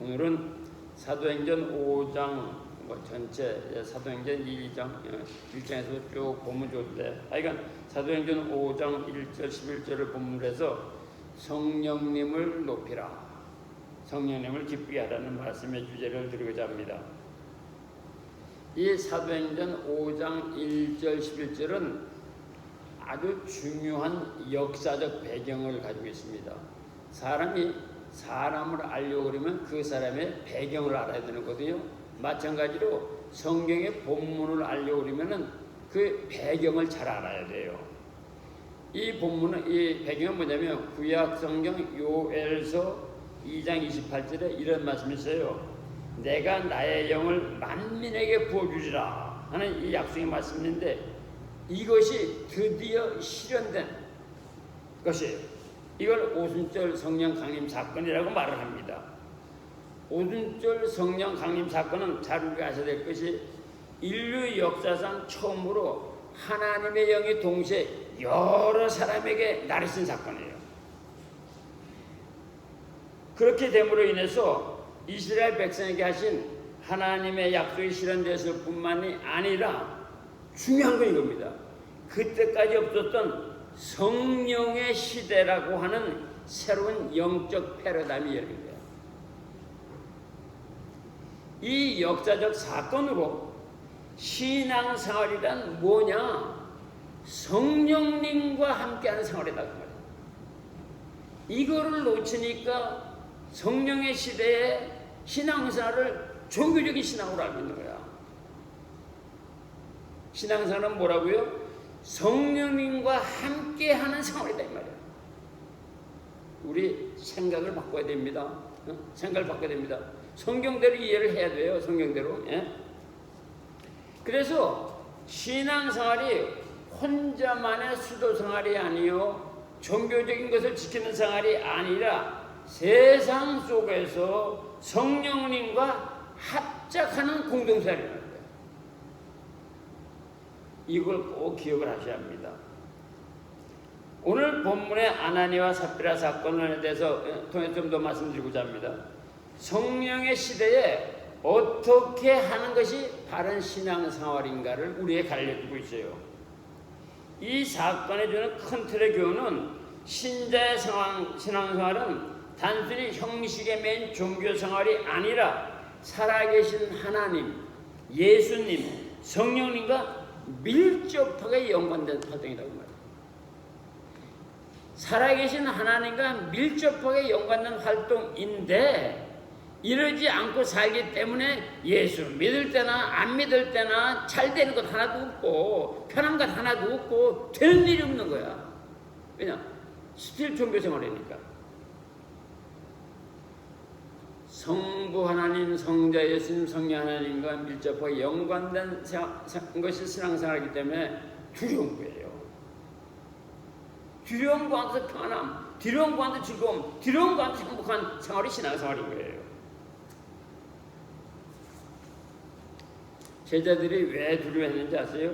오늘은 사도행전 5장 전체 사도행전 2장 1장에서 쭉 보면 좋은데, 하여간 사도행전 5장 1절 11절을 본문으로 해서 성령님을 높이라, 성령님을 기쁘게 하라는 말씀의 주제를 드리고자 합니다. 이 사도행전 5장 1절 11절은 아주 중요한 역사적 배경을 가지고 있습니다. 사람이 사람을 알려고 그러면 그 사람의 배경을 알아야 되는 거거든요. 마찬가지로 성경의 본문을 알려고 그러면 그 배경을 잘 알아야 돼요. 이 본문은, 이 배경은 뭐냐면 구약 성경 요엘서 2장 28절에 이런 말씀이 있어요. 내가 나의 영을 만민에게 부어주리라 하는 이 약속의 말씀인데, 이것이 드디어 실현된 것이에요. 이걸 오순절 성령 강림 사건이라고 말을 합니다. 오순절 성령 강림 사건은 잘 우리가 아셔야 될 것이 인류 역사상 처음으로 하나님의 영이 동시에 여러 사람에게 나르신 사건이에요. 그렇게 됨으로 인해서 이스라엘 백성에게 하신 하나님의 약속이 실현됐을 뿐만이 아니라 중요한 건 이겁니다. 그때까지 없었던 성령의 시대라고 하는 새로운 영적 패러다임이 열린 거예요. 이 역사적 사건으로 신앙생활이란 뭐냐? 성령님과 함께하는 생활이다 그 말이에요. 이거를 놓치니까 성령의 시대에 신앙생활을 종교적인 신앙으로 알고 있는 거야. 신앙생활은 뭐라고요? 성령님과 함께하는 생활이다 이 말이에요. 우리 생각을 바꿔야 됩니다. 생각을 바꿔야 됩니다. 성경대로 이해를 해야 돼요. 성경대로. 예? 그래서 신앙생활이 혼자만의 수도생활이 아니요, 종교적인 것을 지키는 생활이 아니라 세상 속에서 성령님과 합작하는 공동생활이라는 거예요. 이걸 꼭 기억을 하셔야 합니다. 오늘 본문의 아나니와 삽비라 사건에 대해서 통해서 좀 더 말씀드리고자 합니다. 성령의 시대에 어떻게 하는 것이 바른 신앙생활인가를 우리에게 알려주고 있어요. 이 사건에 주는 큰 틀의 교훈은 신자의 신앙생활은 단순히 형식에 매인 종교생활이 아니라 살아계신 하나님, 예수님, 성령님과 밀접하게 연관된 활동이라고 말해요. 살아계신 하나님과 밀접하게 연관된 활동인데, 이러지 않고 살기 때문에 예수 믿을 때나 안 믿을 때나 잘 되는 것 하나도 없고 편한 것 하나도 없고 되는 일이 없는 거야. 왜냐? 스틸 종교생활이니까. 성부 하나님, 성자 예수님, 성령 하나님과 밀접하게 연관된 것이 신앙생활이기 때문에 두려운 거예요. 두려운 가운데서 평안함, 두려운 가운데 즐거움, 두려운 가운데 행복한 생활이 신앙생활인 거예요. 제자들이 왜 두려워했는지 아세요?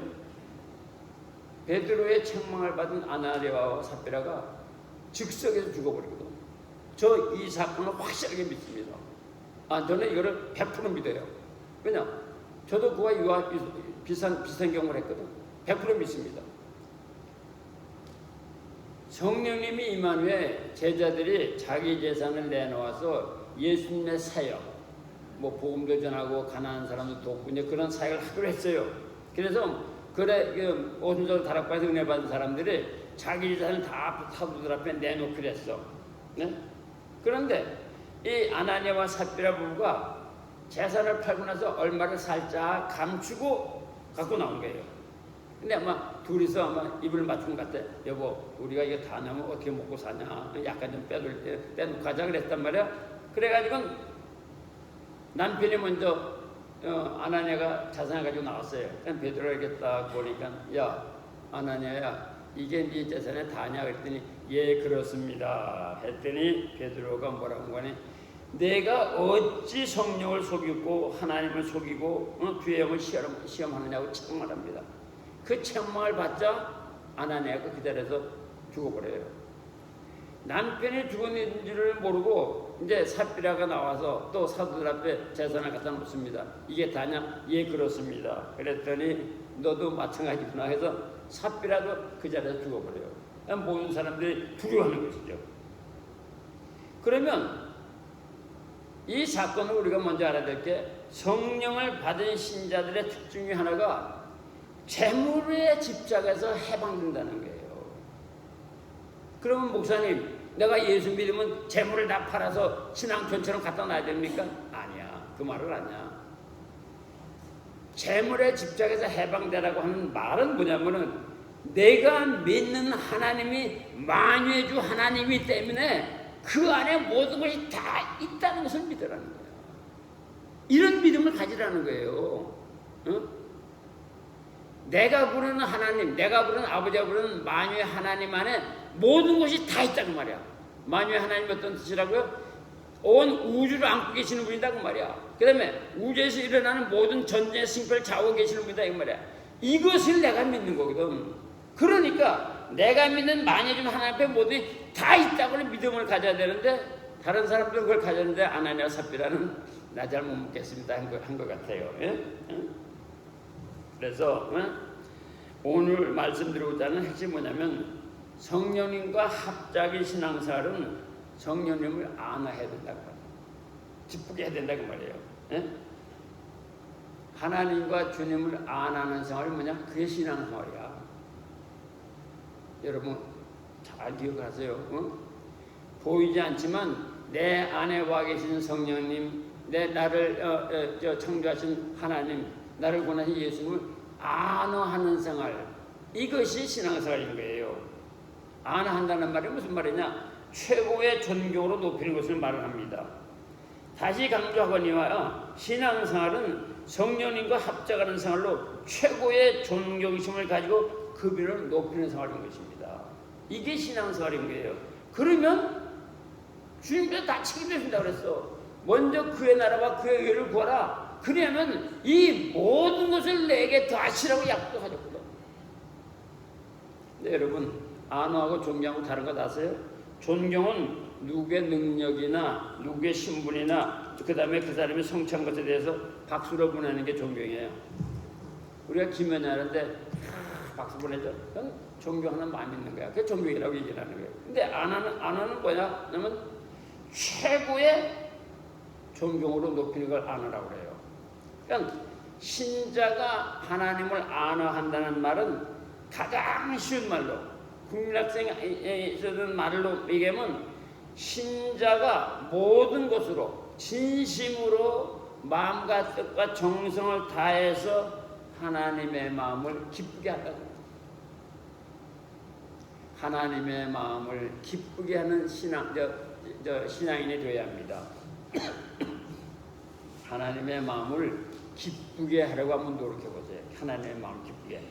베드로의 책망을 받은 아나니아와 삽비라가 즉석에서 죽어버리거든. 저 이 사건을 확실하게 믿습니다. 저는 이거를 100% 믿어요. 왜냐? 저도 그와 비슷한 경험을 했거든. 100% 믿습니다. 성령님이 임한 후에 제자들이 자기 재산을 내놓아서 예수님의 사역, 복음도 전하고 가난한 사람도 돕고 이제 그런 사역을 하기로 했어요. 그래서 오순절 다락방에서 은혜 받은 사람들이 자기 재산을 다 사도들 앞에 내놓기로 했어. 네? 그런데 이 아나니아와 삽비라 부부가 재산을 팔고 나서 얼마를 살짝 감추고 갖고 나온 거예요. 근데 아마 둘이서 아마 입을 맞춘 것 같아. 여보, 우리가 이거 다 나면 어떻게 먹고 사냐? 약간 좀 빼놓고 가자 그랬단 말이야. 그래가지고 남편이 먼저 아나니아가 자산을 가지고 나왔어요. 베드로가 이렇게 딱 보니까, 야 아나니아야, 이게 네 재산에 다냐? 그랬더니 예 그렇습니다 했더니 베드로가 뭐라고 한 거니? 내가 어찌 성령을 속이고 하나님을 속이고 주의 영을 시험하느냐고 책망합니다. 그 책망을 받자 아나니아가 그 자리에서 죽어버려요. 남편이 죽었는지를 모르고 그리고 이제 삽비라가 나와서 또 사도들 앞에 제사를 갖다 놓습니다. 이게 다냐? 예, 그렇습니다. 그랬더니 너도 마찬가지구나 해서 삽비라도 그 자리에서 죽어버려요. 모든 사람들이 두려워하는 것이죠. 그러면 이 사건을 우리가 먼저 알아야 될 게, 성령을 받은 신자들의 특징 중 하나가 재물에 집착해서 해방된다는 거예요. 그러면 목사님, 내가 예수 믿으면 재물을 다 팔아서 신앙촌처럼 갖다 놔야 됩니까? 아니야. 그 말을 아니야. 재물에 집착해서 해방되라고 하는 말은 뭐냐면은, 내가 믿는 하나님이 만유의 주 하나님이기 때문에 그 안에 모든 것이 다 있다는 것을 믿으라는 거예요. 이런 믿음을 가지라는 거예요. 응? 내가 부르는 하나님, 내가 부르는 아버지가 부르는 만유의 하나님 안에 모든 것이 다 있다고 말이야. 만유의 하나님이 어떤 뜻이라고요? 온 우주를 안고 계시는 분이다 그 말이야. 그 다음에 우주에서 일어나는 모든 전쟁의 승패를 좌우하고 계시는 분이다 이 말이야. 이것을 내가 믿는 거거든. 그러니까 내가 믿는 만유의 주 하나님 앞에 모든 다 있다고 하는 믿음을 가져야 되는데, 다른 사람들은 그걸 가졌는데 아나니아 삽비라는 나 잘 못 먹겠습니다 한 것 같아요. 예? 그래서 오늘 말씀드리고자 하는 핵심이 뭐냐면, 성령님과 합작의 신앙생활은 성령님을 안아해야 된다고 말이에요. 기쁘게 해야 된다고 말이에요. 예? 하나님과 주님을 안하는 생활이 뭐냐? 그게 신앙생활이야. 여러분 잘 기억하세요. 보이지 않지만 내 안에 와 계시는 성령님, 나를 창조하신 하나님, 나를 구원하신 예수님을 안어하는 생활, 이것이 신앙생활인 거예요. 안어한다는 말이 무슨 말이냐? 최고의 존경으로 높이는 것을 말을 합니다. 다시 강조하거니와 신앙생활은 성령님과 합작하는 생활로 최고의 존경심을 가지고 그분을 높이는 생활인 것입니다. 이게 신앙생활인 거예요. 그러면 주님께서 다 책임져준다고 그랬어. 먼저 그의 나라와 그의 의를 구하라. 그러면 이 모든 것을 내게 더하시라고 약속도 하셨거든. 네, 여러분, 안어하고 존경하고 다른 거 아세요? 존경은 누구의 능력이나 누구의 신분이나 그 다음에 그 사람이 성취한 것에 대해서 박수를 보내는 게 존경이에요. 우리가 김연아한테 박수 보내죠. 그건 존경하는 마음이 있는 거야. 그게 존경이라고 얘기를 하는 거예요. 근데 안어는 뭐냐? 그러면 최고의 존경으로 높이는 걸 안어라고 그래요. 그러니까 신자가 하나님을 안어한다는 말은 가장 쉬운 말로, 국민학생에 쓰는 말로 얘기하면, 신자가 모든 것으로 진심으로 마음과 뜻과 정성을 다해서 하나님의 마음을 기쁘게 한다는 거예요. 하나님의 마음을 기쁘게 하는 신앙인이 되어야 합니다. 하나님의 마음을 기쁘게 하려고 한번 노력해보세요. 하나님의 마음을 기쁘게.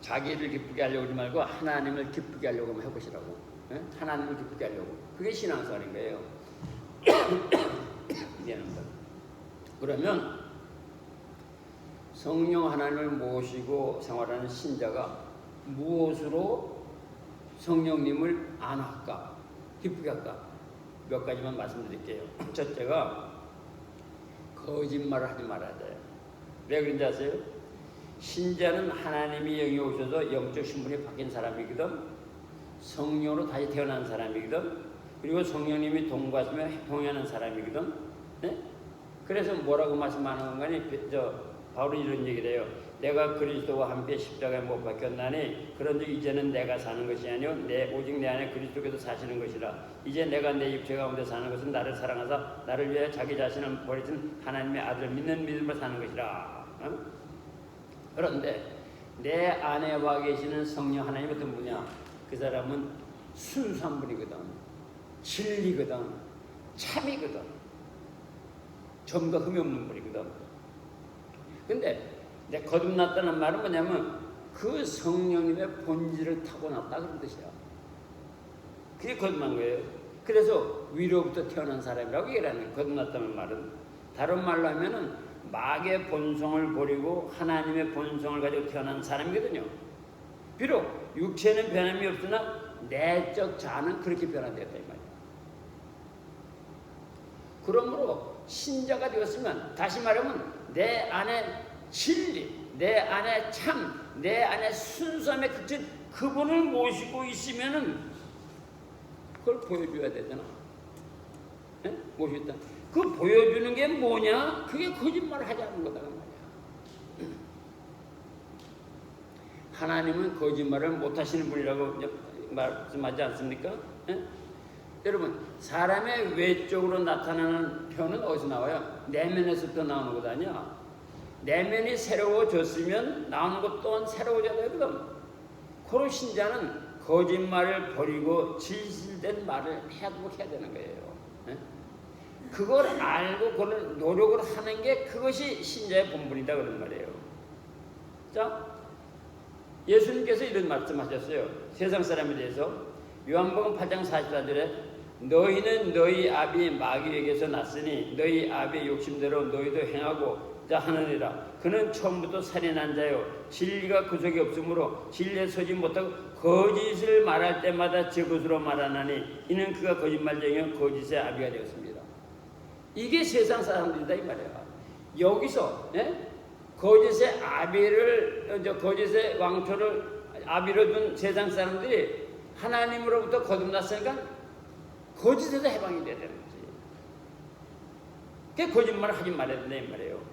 자기를 기쁘게 하려고 하지 말고 하나님을 기쁘게 하려고 한번 해보시라고. 하나님을 기쁘게 하려고. 그게 신앙생활인 거예요. 미안합니다. 그러면 성령 하나님을 모시고 생활하는 신자가 무엇으로 성령님을 안할까? 기쁘게 할까? 몇 가지만 말씀드릴게요. 첫째가 거짓말을 하지 말아야 돼요. 왜 그런지 아세요? 신자는 하나님이 영이 오셔서 영적 신분이 바뀐 사람이거든. 성령으로 다시 태어난 사람이거든. 그리고 성령님이 동거하시며 동행하는 사람이거든. 네? 그래서 뭐라고 말씀하는 건가니? 바울은 이런 얘기를 해요. 내가 그리스도와 함께 십자가에 못 박혔나니 그런즉 이제는 내가 사는 것이 아니요 오직 내 안에 그리스도께서 사시는 것이라. 이제 내가 내 입체 가운데 사는 것은 나를 사랑하사 나를 위해 자기 자신을 버리신 하나님의 아들을 믿는 믿음으로 사는 것이라. 그런데 내 안에 와 계시는 성령 하나님 어떤 분이야? 그 사람은 순수한 분이거든. 진리거든. 참이거든. 전과 흠이 없는 분이거든. 근데 내 거듭났다는 말은 뭐냐면 그 성령님의 본질을 타고났다 그런 뜻이야. 그게 거듭난 거예요. 그래서 위로부터 태어난 사람이라고 얘기를 하는 거예요. 거듭났다는 말은. 다른 말로 하면은 마귀의 본성을 버리고 하나님의 본성을 가지고 태어난 사람이거든요. 비록 육체는 변함이 없으나 내적 자아는 그렇게 변화되었다 이 말이야. 그러므로 신자가 되었으면 다시 말하면 내 안에 진리, 내 안에 참, 내 안에 순수함에 그친 그분을 모시고 있으면은 그걸 보여줘야 되잖아. 네? 모시겠다. 그 보여주는 게 뭐냐? 그게 거짓말을 하지 않는 거다 그 말이야. 하나님은 거짓말을 못하시는 분이라고 말씀하지 않습니까? 네? 여러분, 사람의 외적으로 나타나는 표현은 어디서 나와요? 내면에서부터 나오는 것 아니야? 내면이 새로워졌으면 나오는 것 또한 새로워져야 되거든. 그런 신자는 거짓말을 버리고 진실된 말을 해야 되는 거예요. 네? 그걸 알고 그걸 노력을 하는 게 그것이 신자의 본분이다 그런 말이에요. 자, 예수님께서 이런 말씀하셨어요. 세상 사람에 대해서 요한복음 8장 44절에 너희는 너희 아비 마귀에게서 났으니 너희 아비의 욕심대로 너희도 행하고 하느니라. 그는 처음부터 살인한 자요 진리가 구속이 없으므로 진리에 서지 못하고 거짓을 말할 때마다 제 것으로 말하나니 이는 그가 거짓말쟁이요 거짓의 아비가 되었습니다. 이게 세상 사람들이다 이 말이야. 여기서 거짓의 아비를 거짓의 왕초를 아비로 둔 세상 사람들이 하나님으로부터 거듭났으니까 거짓에서 해방이 돼야 되는 거지. 그게 거짓말을 하지 말아야 된다 이 말이에요.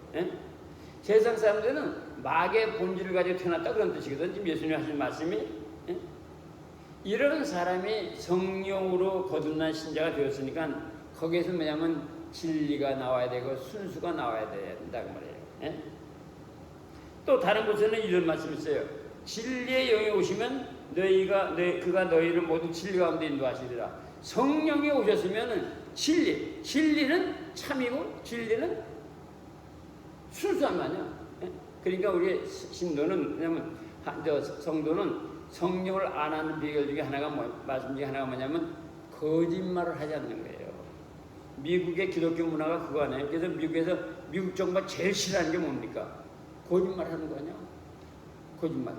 세상 사람들은 마귀의 본질을 가지고 태어났다 그런 뜻이거든. 지금 예수님이 하신 말씀이. 이런 사람이 성령으로 거듭난 신자가 되었으니까 거기에서 뭐냐면 진리가 나와야 되고 순수가 나와야 된다 그 말이에요. 또 다른 곳에는 이런 말씀이 있어요. 진리의 영이 오시면 그가 너희를 모든 진리 가운데 인도하시리라. 성령이 오셨으면 진리는 참이고 진리는 순수한 거 아니야. 그러니까 우리 신도는 왜냐면 성도는 성령을 안 하는 비결 중에 하나가 말씀 중에 하나가 뭐냐면 거짓말을 하지 않는 거예요. 미국의 기독교 문화가 그거 아니에요. 그래서 미국에서 미국 정부가 제일 싫어하는 게 뭡니까? 거짓말 하는 거 아니야. 거짓말.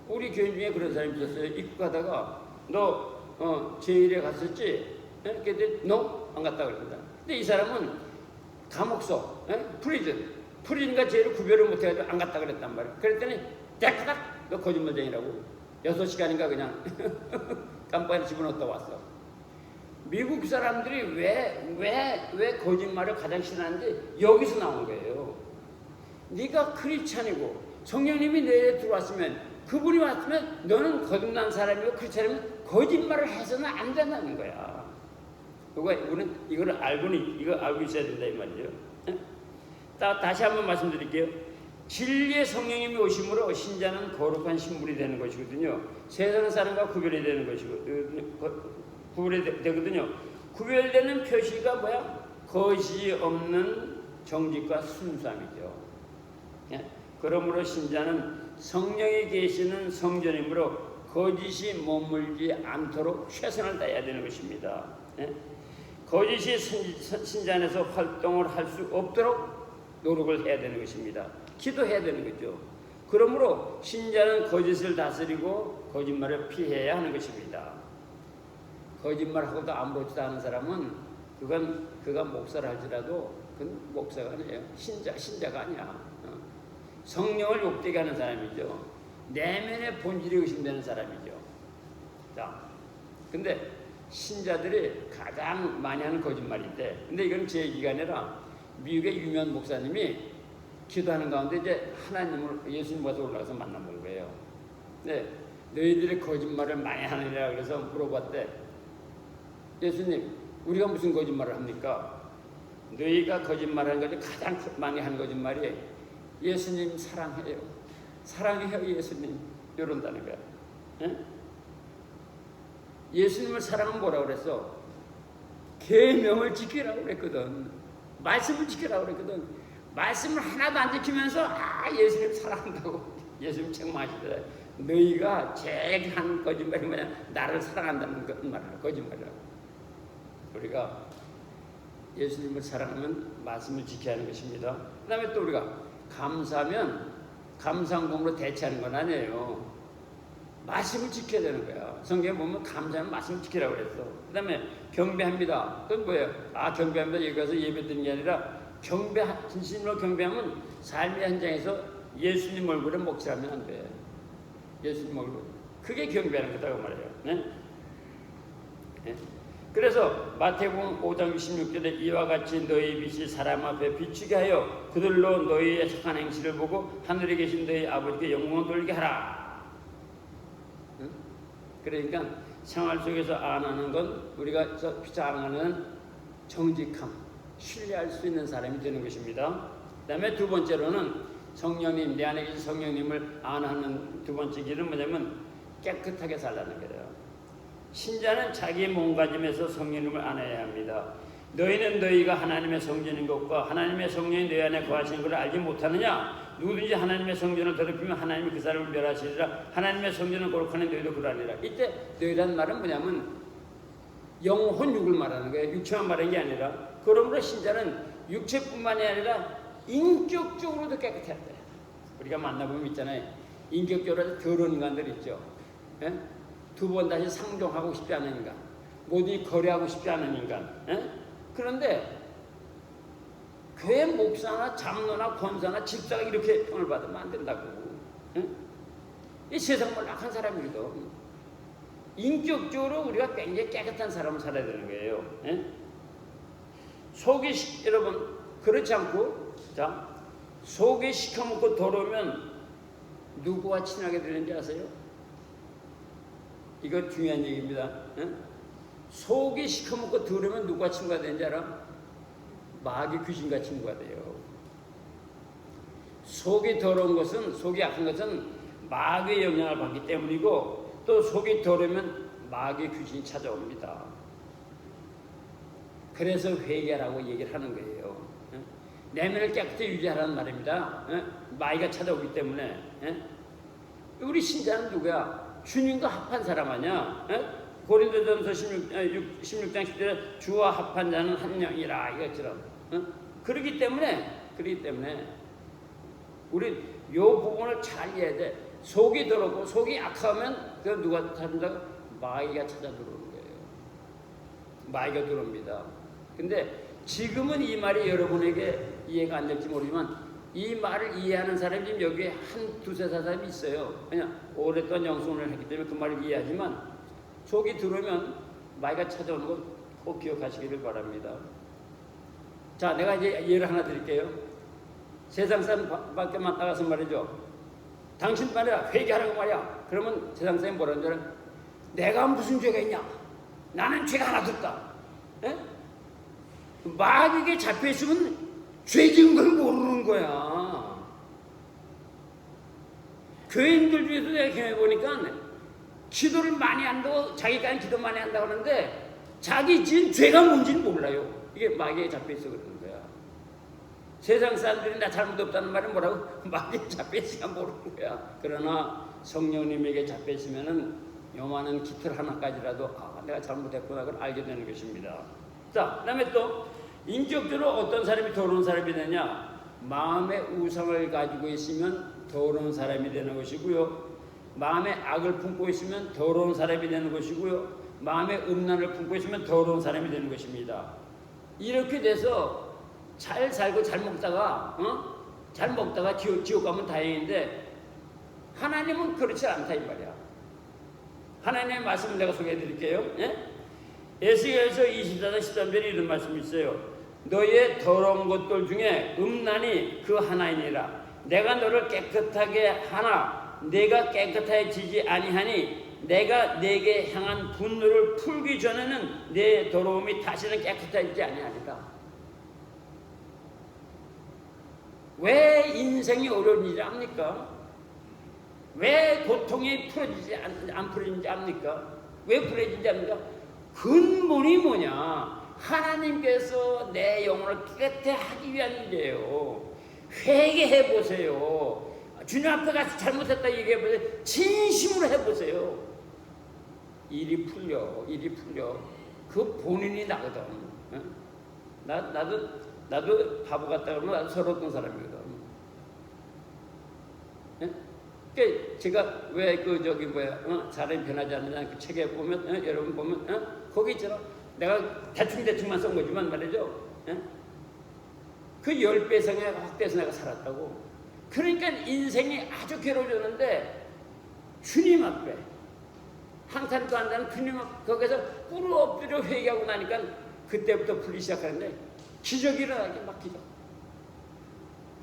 우리 교인 중에 그런 사람이 있었어요. 입국하다가 너 제1에 갔었지? 그랬더니 너? 안 갔다 그랬다. 근데 이 사람은 감옥소, 프리즌과 제일을 구별을 못해가지고 안 갔다 그랬단 말이야. 그랬더니 대가닥 너 거짓말쟁이라고 6시간인가 그냥 깜빡이 집어넣었다 왔어. 미국 사람들이 왜 거짓말을 가장 싫어하는지 여기서 나온 거예요. 네가 크리스찬이고 성령님이 내에 들어왔으면 그분이 왔으면 너는 거듭난 사람이고 크리스찬이면 거짓말을 해서는 안 된다는 거야. 우리는 이걸 알고 있어야 된다 이 말이죠. 다시 한번 말씀드릴게요. 진리의 성령님이 오심으로 신자는 거룩한 신분이 되는 것이거든요. 세상 사람과 구별이 되는 구별이 되거든요. 구별되는 표시가 뭐야? 거짓이 없는 정직과 순수함이죠. 그러므로 신자는 성령이 계시는 성전이므로 거짓이 머물지 않도록 최선을 다해야 되는 것입니다. 거짓이 신자 안에서 활동을 할 수 없도록 노력을 해야 되는 것입니다. 기도해야 되는 거죠. 그러므로 신자는 거짓을 다스리고 거짓말을 피해야 하는 것입니다. 거짓말하고도 아무렇지도 않은 사람은 그가 목사를 할지라도 그건 목사가 아니에요. 신자가 아니야. 성령을 욕되게 하는 사람이죠. 내면의 본질이 의심되는 사람이죠. 자, 근데 신자들이 가장 많이 하는 거짓말인데, 근데 이건 제 얘기가 아니라 미국의 유명한 목사님이 기도하는 가운데 이제 예수님 와서 올라가서 만나본 거예요. 네, 너희들이 거짓말을 많이 하느냐 그래서 물어봤대. 예수님, 우리가 무슨 거짓말을 합니까? 너희가 거짓말하는 것이 가장 많이 하는 거짓말이 예수님 사랑해요. 사랑해요 예수님. 이런다는 거야. 에? 예수님을 사랑하면 뭐라고 그랬어? 계명을 지키라고 그랬거든. 말씀을 지키라고 그랬거든. 말씀을 하나도 안 지키면서 예수님 사랑한다고 예수님 책망하시더라. 너희가 제일 한 거짓말이 뭐냐? 나를 사랑한다는 말이야. 거짓말이라고. 우리가 예수님을 사랑하면 말씀을 지켜야 하는 것입니다. 그 다음에 또 우리가 감사하면 감사함으로 대체하는 건 아니에요. 말씀을 지켜야 되는 거야. 성경에 보면 감사하면 말씀을 지키라고 그랬어. 그 다음에 경배합니다. 그건 뭐예요? 경배합니다. 여기 가서 예배 드리는 게 아니라 진심으로 경배하면 삶의 현장에서 예수님 얼굴에 목질하면 안 돼. 예수님 얼굴. 그게 경배하는 거다고 말해요. 네? 네? 그래서 마태복음 5장 26절에 이와 같이 너희 빛이 사람 앞에 비추게 하여 그들로 너희의 착한 행실을 보고 하늘에 계신 너희 아버지께 영광을 돌리게 하라. 응? 그러니까 생활 속에서 안하는 건 우리가 안하는 정직함, 신뢰할 수 있는 사람이 되는 것입니다. 그 다음에 두 번째로는 성령님, 내 안에 계신 성령님을 안하는 두 번째 길은 뭐냐면 깨끗하게 살라는 거예요. 신자는 자기 몸가짐에서 성령님을 안아야 합니다. 너희는 너희가 하나님의 성전인 것과 하나님의 성령이 너희 안에 거하시는 것을 알지 못하느냐? 누구든지 하나님의 성전을 더럽히면 하나님이 그 사람을 멸하시리라. 하나님의 성전을 거룩하는 너희도 그러하니라. 이때 너희란 말은 뭐냐면 영혼 육을 말하는 거예요. 육체만 말하는 게 아니라. 그러므로 신자는 육체뿐만이 아니라 인격적으로도 깨끗해야 돼. 우리가 만나보면 있잖아요. 인격적으로 더러운 인간들 있죠. 예? 두 번 다시 상종하고 싶지 않은 인간, 모두 거래하고 싶지 않은 인간. 에? 그런데 교회 목사나 장로나 권사나 집사가 이렇게 평을 받으면 안 된다고. 에? 이 세상 몰락한 사람이거든. 인격적으로 우리가 굉장히 깨끗한 사람을 살아야 되는 거예요. 에? 속이 여러분 그렇지 않고 속이 시커멓고 더러우면 누구와 친하게 되는지 아세요? 이거 중요한 얘기입니다. 응? 속이 시커멓고 더러우면 누가 친구가 되는지 알아? 마귀 귀신과 친구가 돼요. 속이 더러운 것은, 속이 약한 것은 마귀의 영향을 받기 때문이고, 또 속이 더러우면 마귀 귀신이 찾아옵니다. 그래서 회개하라고 얘기를 하는 거예요. 응? 내면을 깨끗이 유지하라는 말입니다. 응? 마귀가 찾아오기 때문에. 응? 우리 신자는 누구야? 주님과 합한 사람 아니야? 고린도전서 16장 10절에 주와 합한 자는 한 영이라 이것처럼. 그렇기 때문에 우리 요 부분을 잘 이해해야 돼. 속이 더럽고 속이 약하면 그 누가 찾는다고? 마귀가 찾아 들어오는 거예요. 마귀가 들어옵니다. 근데 지금은 이 말이 여러분에게 이해가 안 될지 모르지만 이 말을 이해하는 사람이 지금 여기에 한 두세 사람이 있어요. 그냥 오랫동안 영성을 했기 때문에 그 말을 이해하지만 속이 들어오면 마귀가 찾아오는 거 꼭 기억하시기를 바랍니다. 자, 내가 이제 예를 하나 드릴게요. 세상 사람 밖에 나가서 말이죠. 당신 말이야 회개하라고 말이야. 그러면 세상 사람이 뭐라는 줄 알아? 내가 무슨 죄가 있냐? 나는 죄가 하나도 없다. 에? 마귀에게 잡혀있으면 죄 지은 걸 모르는 거야. 교인들 중에서 내가 경험해보니까 기도를 많이 한다고 자기가 기도 많이 한다고 하는데 자기 지은 죄가 뭔지는 몰라요. 이게 마귀에 잡혀있어 그러는 거야. 세상 사람들이 나 잘못 없다는 말은 뭐라고? 마귀에 잡혀있으니까 모르는 거야. 그러나 성령님에게 잡혀있으면은 요만한 깃털 하나까지라도 내가 잘못했구나 그걸 알게 되는 것입니다. 자, 그 다음에 또 인격적으로 어떤 사람이 더러운 사람이 되냐? 마음의 우상을 가지고 있으면 더러운 사람이 되는 것이고요. 마음에 악을 품고 있으면 더러운 사람이 되는 것이고요. 마음에 음란을 품고 있으면 더러운 사람이 되는 것입니다. 이렇게 돼서 잘 살고 잘 먹다가 지옥 가면 다행인데 하나님은 그렇지 않다 이 말이야. 하나님의 말씀을 내가 소개해 드릴게요. 에스겔서 24장 13절에 이런 말씀이 있어요. 너희의 더러운 것들 중에 음란이 그 하나이니라. 내가 너를 깨끗하게 하나 내가 깨끗해지지 아니하니 내가 내게 향한 분노를 풀기 전에는 내 더러움이 다시는 깨끗해지지 아니하리라. 왜 인생이 어려운 일이 압니까? 왜 고통이 안 풀어지는지 압니까? 왜 풀어지는지 압니까? 근본이 뭐냐? 하나님께서 내 영혼을 깨끗하게 하기 위한 일이에요. 회개해 보세요. 주님 앞에 가서 잘못했다 얘기해 보세요. 진심으로 해보세요. 일이 풀려. 그 본인이 나거든. 나도 바보 같다 그러면 나도 서러웠던 사람이거든. 그러니까 제가 왜 그 저기 뭐야 사람이 변하지 않느냐 그 책에 보면 여러분 보면 거기 있잖아. 내가 대충만 쓴 거지만 말이죠. 그 10배성의 확대해서 내가 살았다고. 그러니까 인생이 아주 괴로워졌는데 주님 앞에 한탄도 안 되는 주님 앞 거기서 꿇어 엎드려 회개하고 나니까 그때부터 풀리기 시작하는데 기적이 일어나기 막 기적.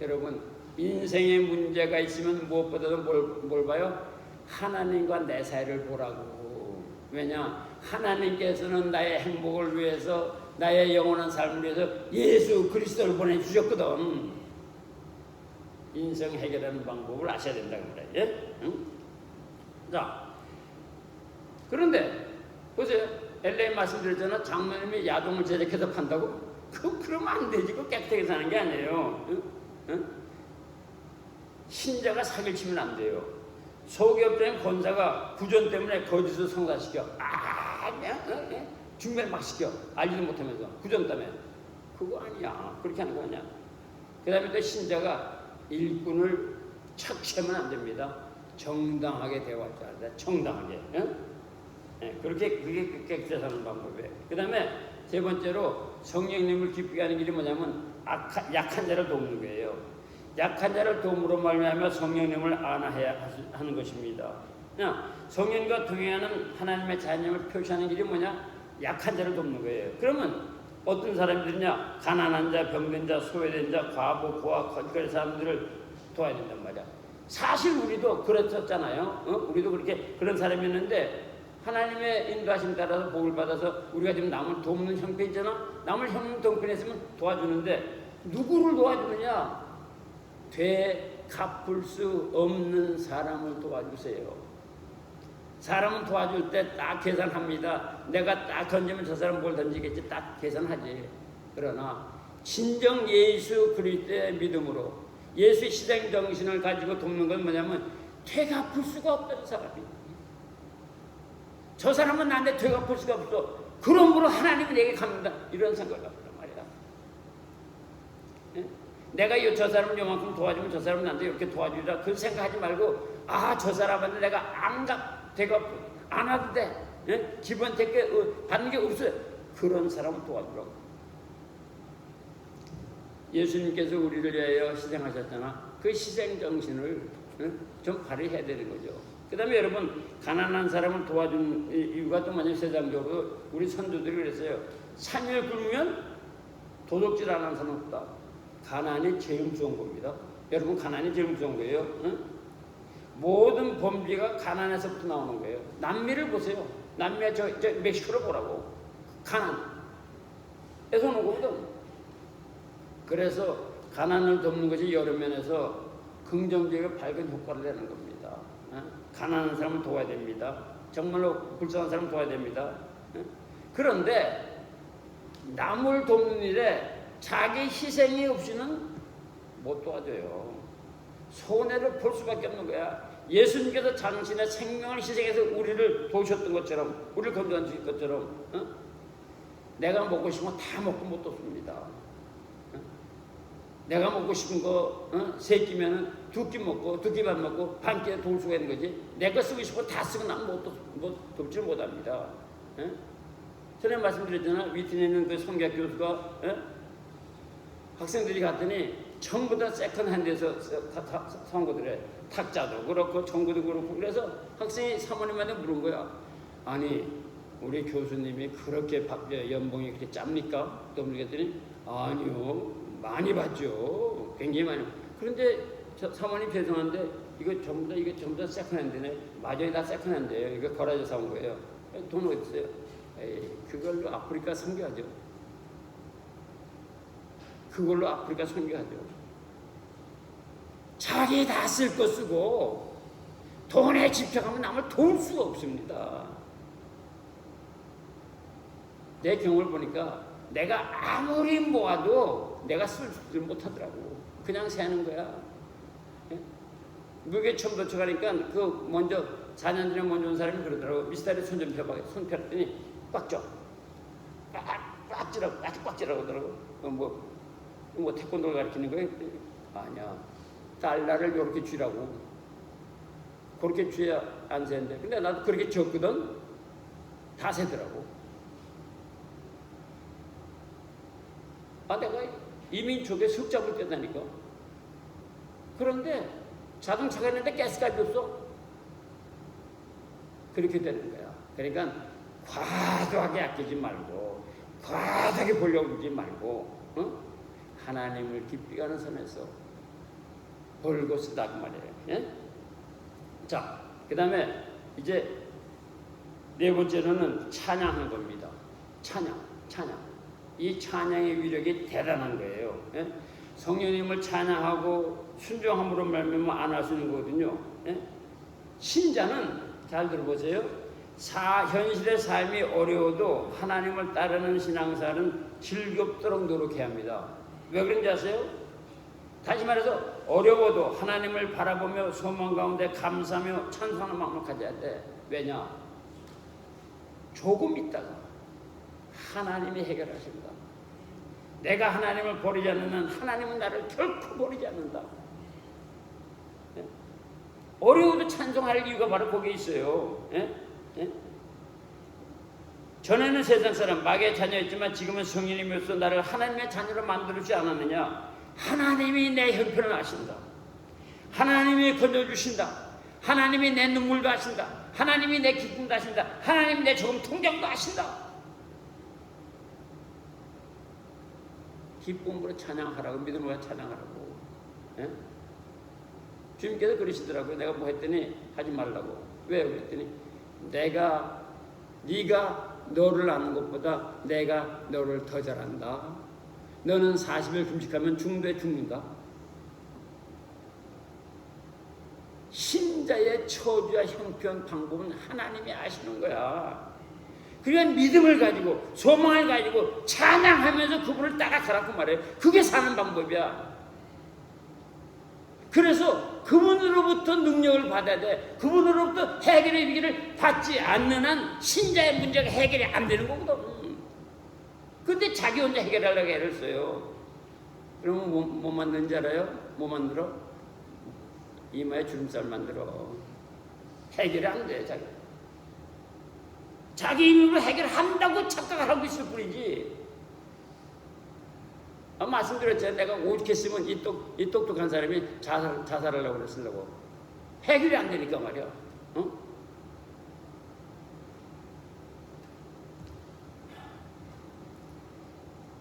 여러분 인생에 문제가 있으면 무엇보다도 뭘 봐요? 하나님과 내 사이를 보라고. 왜냐? 하나님께서는 나의 행복을 위해서 나의 영원한 삶을 위해서 예수 그리스도를 보내주셨거든. 인생 해결하는 방법을 아셔야 된다고 그래. 예? 응? 자, 그런데 보세요. LA 말씀드렸잖아. 장모님이 야동을 제작해서 판다고? 그러면 안 되지. 그거 깨끗하게 사는 게 아니에요. 응? 응? 신자가 사기를 치면 안 돼요. 소기업자인 권사가 구전 때문에 거짓을 성사시켜. 중매를 막 시켜. 알지도 못하면서 구전 때문에. 그거 아니야. 그렇게 하는 거 아니야. 그 다음에 또 신자가 일꾼을 착취하면 안 됩니다. 정당하게 대화할 줄 알아야 돼. 정당하게. 그게 깨끗하게 사는 방법이에요. 그 다음에 세 번째로 성령님을 기쁘게 하는 길이 뭐냐면 약한 자를 돕는 거예요. 약한 자를 도움으로 말미암아 성령님을 안아해야 하는 것입니다. 성령과 동행하는 하나님의 자녀를 표시하는 길이 뭐냐? 약한 자를 돕는 거예요. 그러면 어떤 사람들이냐? 가난한 자, 병든 자, 소외된 자, 과부, 고아, 거짓거리 사람들을 도와야 된단 말이야. 사실 우리도 그랬었잖아요. 우리도 그렇게 그런 사람이었는데 하나님의 인도하심 따라서 복을 받아서 우리가 지금 남을 돕는 형편 있잖아. 남을 형편했으면 도와주는데 누구를 도와주느냐? 되갚을 수 없는 사람을 도와주세요. 사람은 도와줄 때 딱 계산합니다. 내가 딱 던지면 저 사람 뭘 던지겠지 딱 계산하지. 그러나 진정 예수 그리스도의 믿음으로 예수의 희생 정신을 가지고 돕는 건 뭐냐면 되갚을 수가 없다는 사람이. 저 사람은 나한테 되갚을 수가 없어. 그러므로 하나님이 내게 갚는다. 이런 생각을 갖단 말이야. 내가 저 사람을 요만큼 도와주면 저 사람은 나한테 이렇게 도와주자. 그 생각하지 말고 저 사람한테 내가 안 와도 돼. 기본 택배 받는 게 없어요. 그런 사람을 도와주라고. 예수님께서 우리를 위하여 희생하셨잖아. 그 희생 정신을 좀 발휘해야 되는 거죠. 그 다음에 여러분 가난한 사람을 도와준 이유가 또 뭐냐면 세상적으로 우리 선조들이 그랬어요. 산을 굶으면 도둑질 안 하는 사람 없다. 가난이 제일 무서운 겁니다. 여러분 가난이 제일 무서운 거예요. 모든 범죄가 가난에서부터 나오는 거예요. 남미를 보세요. 남미가 저 멕시코를 보라고. 가난에서 오는 거거든. 그래서 가난을 돕는 것이 여러 면에서 긍정적이고 밝은 효과를 내는 겁니다. 가난한 사람을 도와야 됩니다. 정말로 불쌍한 사람을 도와야 됩니다. 그런데 남을 돕는 일에 자기 희생이 없이는 못 도와줘요. 손해를 볼 수밖에 없는 거야. 예수님께서 당신의 생명을 희생해서 우리를 도우셨던 것처럼, 우리를 건져한 것처럼, 내가 먹고 싶은 거 다 먹고 못 돕습니다. 내가 먹고 싶은 거 세 끼면은 두 끼 먹고 두 끼만 먹고 반 끼에 도울 수가 있는 거지. 내가 쓰고 싶은 거 다 쓰고 나면 돕지를 못합니다. 전에 말씀드렸잖아. 위튼에 있는 그 성경 교수가 학생들이 갔더니 전부 다 세컨핸드에서 사온 거더래. 탁자도 그렇고 전구도 그렇고. 그래서 학생이 사모님한테 물은 거야. 아니 우리 교수님이 그렇게 연봉이 그렇게 짭니까? 또 물었더니 아니요 많이 받죠. 굉장히 많이. 그런데 사모님 죄송한데 이거 전부 다 세컨핸드네. 맞아요, 다 세컨핸드예요. 이거 거라져 사온 거예요. 돈 어디 있어요? 에이, 그걸로 아프리카 선교하죠. 그걸로 아프리카 선교하죠. 자기 다 쓸 거 쓰고 돈에 집착하면 남을 도울 수가 없습니다. 내 경우를 보니까 내가 아무리 모아도 내가 쓸 못하더라고. 그냥 세는 거야. 미국에 처음 도착하니까 그 먼저 4년 전에 먼저 온 사람이 그러더라고. 미스터리 손 좀 펴봐. 손 폈더니 꽉 쪄. 꽉 찌라고, 아주 꽉 찌라고 하더라고. 뭐 태권도를 가르치는 거예요? 아니야. 달러를 이렇게 쥐라고. 그렇게 죄 안 세는데. 근데 나도 그렇게 졌거든. 다 세더라고. 내가 이민족에 석 잡을 때다니까. 그런데 자동차가 있는데 가스값이 없어. 그렇게 되는 거야. 그러니까 과도하게 아끼지 말고 과도하게 보려고 하지 말고 하나님을 기쁘게 하는 선에서 벌고 쓰다 그 말이에요. 예? 자, 그 다음에 이제 네 번째로는 찬양하는 겁니다. 찬양. 이 찬양의 위력이 대단한 거예요. 예? 성령님을 찬양하고 순종함으로 말미암아 안 할 수 있는 거거든요. 예? 신자는 잘 들어보세요. 현실의 삶이 어려워도 하나님을 따르는 신앙생활은 즐겁도록 노력해야 합니다. 왜 그런지 아세요? 다시 말해서 어려워도 하나님을 바라보며 소망 가운데 감사하며 찬송하는 마음을 가져야 돼. 왜냐? 조금 있다가 하나님이 해결하십니다. 내가 하나님을 버리지 않으면 하나님은 나를 결코 버리지 않는다. 예? 어려워도 찬송할 이유가 바로 거기에 있어요. 예? 예? 전에는 세상 사람 마귀의 자녀였지만 지금은 성인이면서 나를 하나님의 자녀로 만들지 않았느냐? 하나님이 내 형편을 아신다. 하나님이 건져주신다. 하나님이 내 눈물도 아신다. 하나님이 내 기쁨도 아신다. 하나님이 내 조금 통장도 아신다. 기쁨으로 찬양하라고, 믿음으로 찬양하라고. 예? 주님께서 그러시더라고요. 내가 뭐 했더니 하지 말라고. 왜? 그랬더니 네가 너를 아는 것보다 내가 너를 더 잘한다. 너는 40일 금식하면 중도에 죽는다. 신자의 처지와 형편 방법은 하나님이 아시는 거야. 그러니까 믿음을 가지고 소망을 가지고 찬양하면서 그분을 따라가라고 말해요. 그게 사는 방법이야. 그래서 그분으로부터 능력을 받아야 돼. 그분으로부터 해결의 위기를 받지 않는 한 신자의 문제가 해결이 안 되는 거거든. 근데 자기 혼자 해결하려고 애를 써요. 그러면 뭐 만드는지 알아요? 뭐 만들어? 이마에 주름살 만들어. 해결이 안 돼. 자기 힘으로 해결한다고 착각을 하고 있을 뿐이지. 말씀드렸잖아요. 내가 오죽했으면 이 똑똑한 사람이 자살하려고 그랬으려고. 해결이 안 되니까 말이야.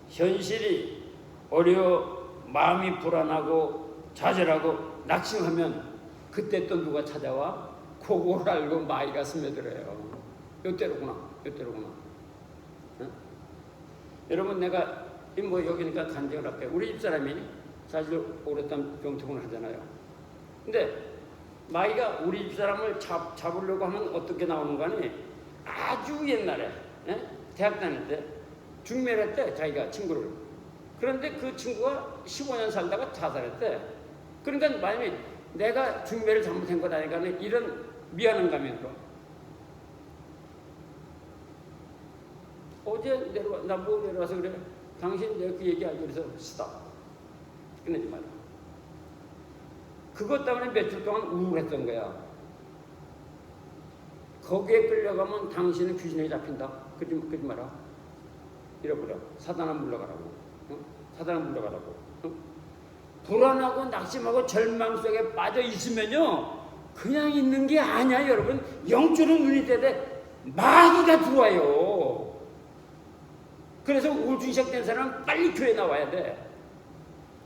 현실이 어려워 마음이 불안하고 좌절하고 낙심하면 그때 또 누가 찾아와? 그걸 알고 마귀가 스며들어요. 요때로구나. 여러분 내가 뭐 여기니까 간증을 할게요. 우리 집사람이 사실 오랫동안 병통을 하잖아요. 근데 마귀가 우리 집사람을 잡으려고 하면 어떻게 나오는 거 아니? 아주 옛날에 대학 다닐 때 중매했대. 자기가 친구를. 그런데 그 친구가 15년 살다가 자살했대. 그러니까 만약에 내가 중매를 잘못한 것 아니까 이런 미안한 감이 들어. 어제 나보고 내려와서 그래. 당신 내가 그 얘기하기 그래서 스탑. 끝내지 마라. 그것 때문에 며칠 동안 우울했던 거야. 거기에 끌려가면 당신은 귀신에 잡힌다. 그러지 마라. 잃어버려. 사단아 물러가라고. 사단아 물러가라고. 불안하고 낙심하고 절망 속에 빠져 있으면요. 그냥 있는 게 아니야, 여러분. 영적으로 눈이 떼대 마귀가 들어와요. 그래서 우울증 시작된 사람은 빨리 교회 나와야 돼.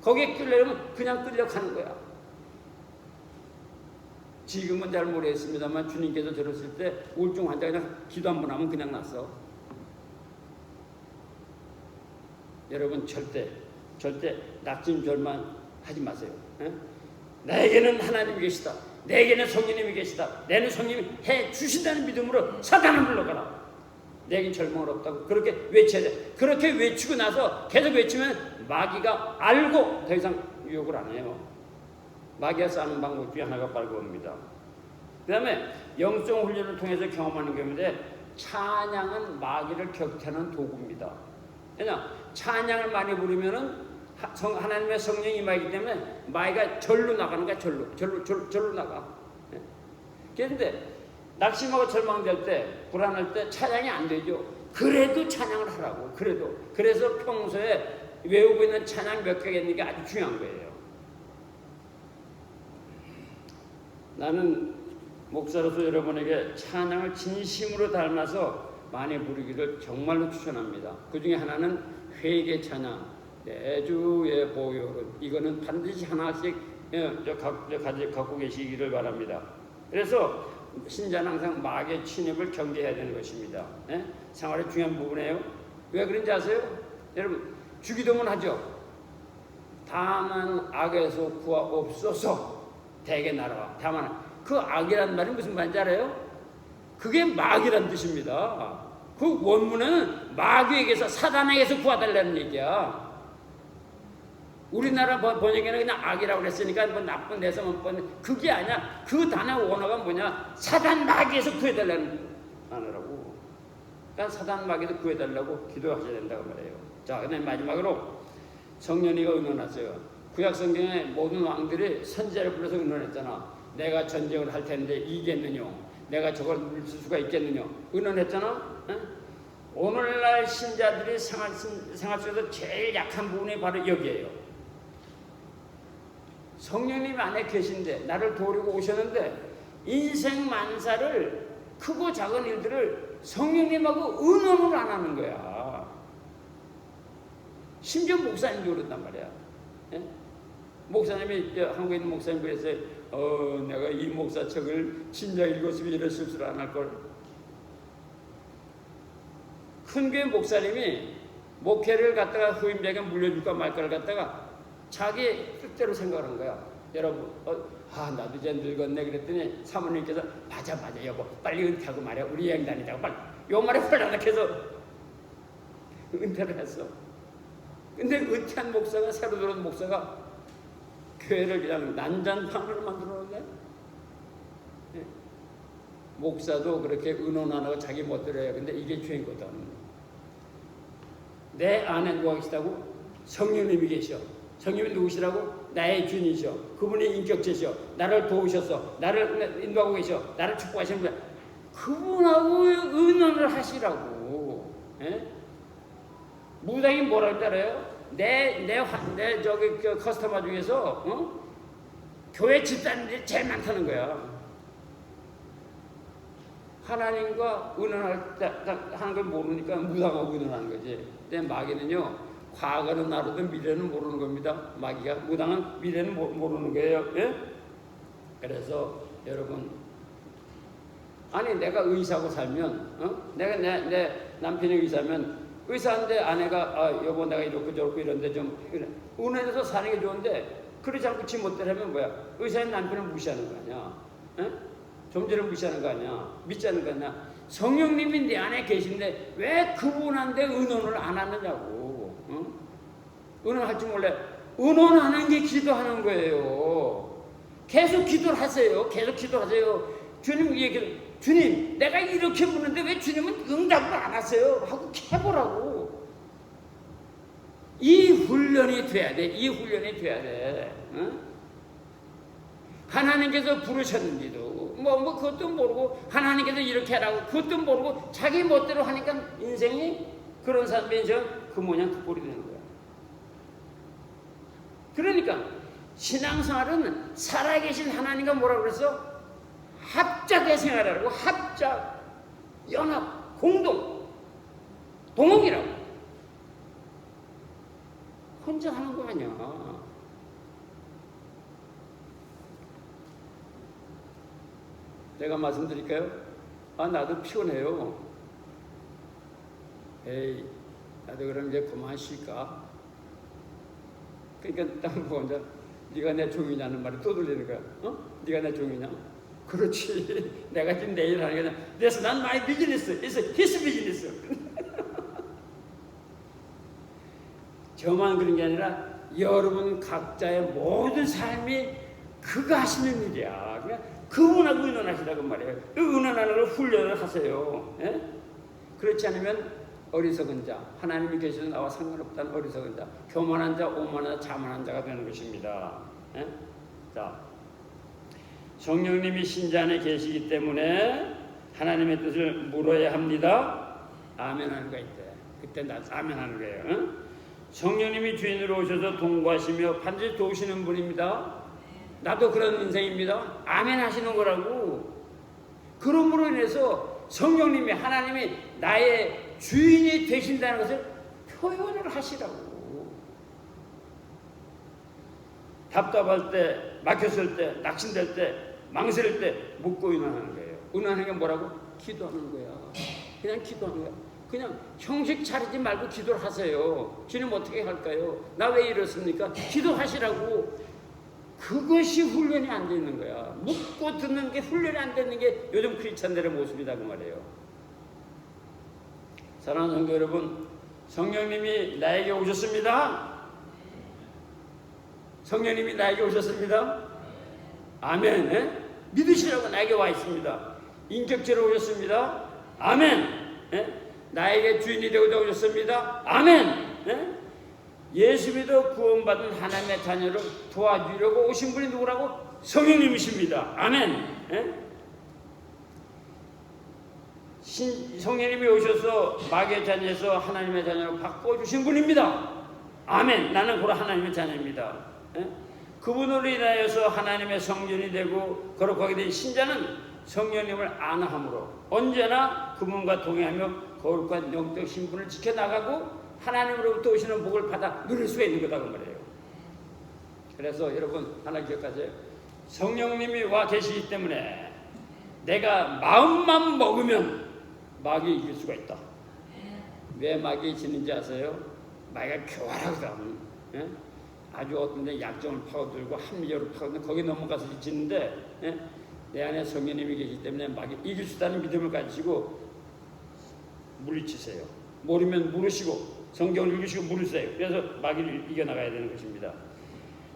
거기에 끌려면 그냥 끌려가는 거야. 지금은 잘 모르겠습니다만 주님께서 들었을 때 우울증 환자가 그냥 기도 한 번 하면 그냥 났어. 여러분 절대 낙심 절망 하지 마세요. 나에게는 하나님이 계시다. 내게는 성령님이 계시다. 내는 성령님이 해 주신다는 믿음으로 사단을 물러가라. 내겐 절망은 없다고 그렇게 외쳐야 돼. 그렇게 외치고 나서 계속 외치면 마귀가 알고 더 이상 유혹을 안 해요. 마귀가 싸는 방법 중에 하나가 바로 그겁니다. 그 다음에 영성 훈련을 통해서 경험하는 겁인데 찬양은 마귀를 격퇴하는 도구입니다. 왜냐? 찬양을 많이 부르면은 하나님의 성령이 임하기 때문에 마귀가 절로 나가는 거야. 절로 나가. 그런데 낙심하고 절망될 때, 불안할 때 찬양이 안 되죠. 그래도 찬양을 하라고. 그래서 평소에 외우고 있는 찬양 몇 개가 있는 게 아주 중요한 거예요. 나는 목사로서 여러분에게 찬양을 진심으로 닮아서 많이 부르기를 정말로 추천합니다. 그 중에 하나는 회개 찬양, 내 주의 보혈은, 이거는 반드시 하나씩 갖고 계시기를 바랍니다. 그래서 신자는 항상 마귀의 침입을 경계해야 되는 것입니다. 생활의 중요한 부분이에요. 왜 그런지 아세요? 여러분, 주기도문 하죠. 다만 악에서 구하옵소서 대개 나라와. 다만, 그 악이란 말이 무슨 말인지 알아요? 그게 마귀란 뜻입니다. 그 원문은 마귀에게서, 사단에게서 구하달라는 얘기야. 우리나라 번역에는 그냥 악이라고 그랬으니까 뭐 나쁜 데서 그게 아니야. 그 단어 원어가 뭐냐? 사단 마귀에서 구해달라는 단어라고. 그러니까 사단 마귀에서 구해달라고 기도하셔야 된다고 말해요. 자, 그다음에 마지막으로 성령이가 의논하세요. 구약 성경에 모든 왕들이 선지자를 불러서 의논했잖아. 내가 전쟁을 할 텐데 이겠느냐? 내가 저걸 물릴 수가 있겠느냐? 의논했잖아. 오늘날 신자들이 생활 속에서 제일 약한 부분이 바로 여기에요. 성령님 안에 계신데, 나를 도우려고 오셨는데, 인생 만사를, 크고 작은 일들을 성령님하고 의논을 안 하는 거야. 심지어 목사님도 그런단 말이야. 목사님이, 한국에 있는 목사님 그랬어요. 내가 이 목사책을 진작 읽었으면 이런 실수를 안 할걸. 큰 교회 목사님이 목회를 갖다가 후임자에게 물려줄까 말까를 갖다가 자기 뜻대로 생각하는 거야. 여러분, 나도 이제 늙었네 그랬더니 사모님께서 맞아 여보, 빨리 은퇴하고 말이야. 우리 여행 다니자고 빨리. 요 말에 홀라닥해서 은퇴를 했어. 근데 은퇴한 목사가, 새로 들어온 목사가 교회를 그냥 난장판으로 만들어놓네. 목사도 그렇게 의논 안 하고 자기 멋대로 해요. 근데 이게 죄거든. 내 안에 누가 계시다고? 성령님이 계셔. 성령이 누구시라고? 나의 주님이셔. 그분이 인격체셔. 나를 도우셔서, 나를 인도하고 계셔. 나를 축복하시는 분. 그분하고 의논을 하시라고. 무당이 뭐라고 따라요? 내 저기 커스터머 중에서 교회 집사님들이 제일 많다는 거야. 하나님과 의논하는 걸 모르니까 무당하고 의논하는 거지. 근데 마귀는요, 과거는 알아도 미래는 모르는 겁니다. 마귀가. 무당은 미래는 모르는 거예요. 그래서 여러분, 아니 내가 의사고 살면, 내가 내 남편이 의사면, 의사인데 아내가 여보 내가 이렇고 저렇고 이런데 좀 은혜해서 사는 게 좋은데, 그러지 않고 지 멋대로 하면 뭐야? 의사인 남편을 무시하는 거 아니야? 존재를 무시하는 거 아니야? 믿지 않는 거 아니야? 성령님이 내 안에 계신데 왜 그분한테 의논을 안 하느냐고. 의논할 줄 몰래. 의논하는 게 기도하는 거예요. 계속 기도를 하세요. 계속 기도하세요. 주님 얘기를, 주님 내가 이렇게 묻는데 왜 주님은 응답을 안 하세요? 하고 해보라고. 이 훈련이 돼야 돼. 이 훈련이 돼야 돼. 하나님께서 부르셨는지도 뭐 그것도 모르고, 하나님께서 이렇게 하라고 그것도 모르고 자기 멋대로 하니까 인생이, 그런 사람의 인생은 그 모양 그 꼴이 되는 거야. 그러니까 신앙생활은 살아계신 하나님과 뭐라고 그랬어? 합작의 생활이라고. 합작, 연합, 공동, 동업이라고. 혼자 하는 거 아니야. 내가 말씀드릴까요? 나도 피곤해요. 에이, 나도 그럼 이제 그만 쉴까? 그러니까 딱 보자. 네가 내 종이냐는 말이 또 들리는 거야. 네가 내 종이냐? 그렇지. 내가 지금 내일 하는 거냐? 그래서 난 my business, it's his business. 저만 그런 게 아니라 여러분 각자의 모든 삶이 그가 하시는 일이야. 그냥 그분하고 의논하시라고 말이에요. 의논하는 걸 훈련을 하세요. 그렇지 않으면 어리석은 자, 하나님이 계셔도 나와 상관없다는 어리석은 자, 교만한 자, 오만한 자, 자만한 자가 되는 것입니다. 자, 성령님이 신자 안에 계시기 때문에 하나님의 뜻을 물어야 합니다. 아멘 하는 거 있대. 그때 나 아멘 하는 거예요. 응? 성령님이 주인으로 오셔서 동거하시며 반드시 도우시는 분입니다. 나도 그런 인생입니다. 아멘 하시는 거라고. 그러므로 인해서 성령님이 하나님이 나의 주인이 되신다는 것을 표현을 하시라고. 답답할 때, 막혔을 때, 낙심될 때, 망설일 때 묻고 의논하는 거예요. 의논하는 게 뭐라고? 기도하는 거야. 그냥 기도하는 거야. 그냥 형식 차리지 말고 기도를 하세요. 주님 어떻게 할까요? 나 왜 이렇습니까? 기도하시라고. 그것이 훈련이 안 되는 거야. 묻고 듣는 게 훈련이 안 되는 게 요즘 크리스찬들의 모습이다 그 말이에요. 사랑하는 성도 여러분, 성령님이 나에게 오셨습니다. 성령님이 나에게 오셨습니다. 아멘. 에? 믿으시라고 나에게 와 있습니다. 인격체로 오셨습니다. 아멘. 에? 나에게 주인이 되고자 오셨습니다. 아멘. 에? 예수 믿어 구원받은 하나님의 자녀를 도와주려고 오신 분이 누구라고? 성령님이십니다. 아멘. 에? 성령님이 오셔서 마귀의 자녀에서 하나님의 자녀로 바꿔주신 분입니다. 아멘. 나는 고로 하나님의 자녀입니다. 에? 그분으로 인하여서 하나님의 성전이 되고 거룩하게 된 신자는 성령님을 안함으로 언제나 그분과 동행하며 거룩한 영적 신분을 지켜나가고 하나님으로부터 오시는 복을 받아 누릴 수가 있는 거다 그 말이에요. 그래서 여러분 하나 기억하세요. 성령님이 와 계시기 때문에 내가 마음만 먹으면 마귀 이길 수가 있다. 왜 마귀 지는지 아세요? 마귀가 교활하거든. 예? 아주 어떤 데 약점을 파고들고 합리적으로 파고들고 거기 넘어가서 지는데 예? 내 안에 성령님이 계시기 때문에 마귀 이길 수 있다는 믿음을 가지고 물리치세요. 모르면 물으시고 성경을 읽으시고 물으세요. 그래서 마귀를 이겨나가야 되는 것입니다.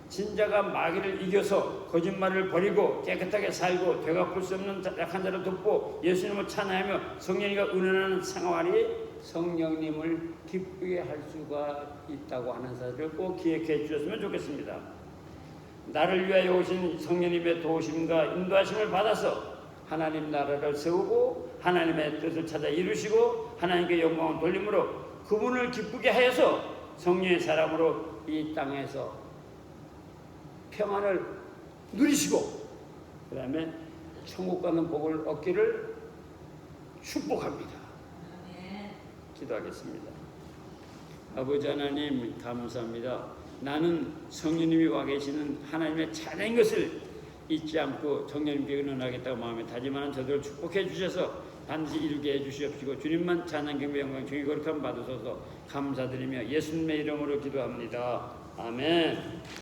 진자가 마귀를 이겨서 거짓말을 버리고 깨끗하게 살고 되갚을 수 없는 약한 자를 돕고 예수님을 찬양하며 성령이가 은은한 생활이 성령님을 기쁘게 할 수가 있다고 하는 사실을 꼭 기억해 주셨으면 좋겠습니다. 나를 위하여 오신 성령님의 도우심과 인도하심을 받아서 하나님 나라를 세우고 하나님의 뜻을 찾아 이루시고 하나님께 영광을 돌림으로 그분을 기쁘게 하여서 성령의 사람으로 이 땅에서 평안을 누리시고 그 다음에 천국 가는 복을 얻기를 축복합니다. 기도하겠습니다. 아버지 하나님 감사합니다. 나는 성령님이 와 계시는 하나님의 자녀인 것을 잊지 않고 성령님께 의논하겠다고 마음에 다짐하는 저들을 축복해 주셔서 반드시 이루게 해주시옵시고 주님만 찬양 경배 영광 주의 거룩함 받으소서 감사드리며 예수님의 이름으로 기도합니다. 아멘.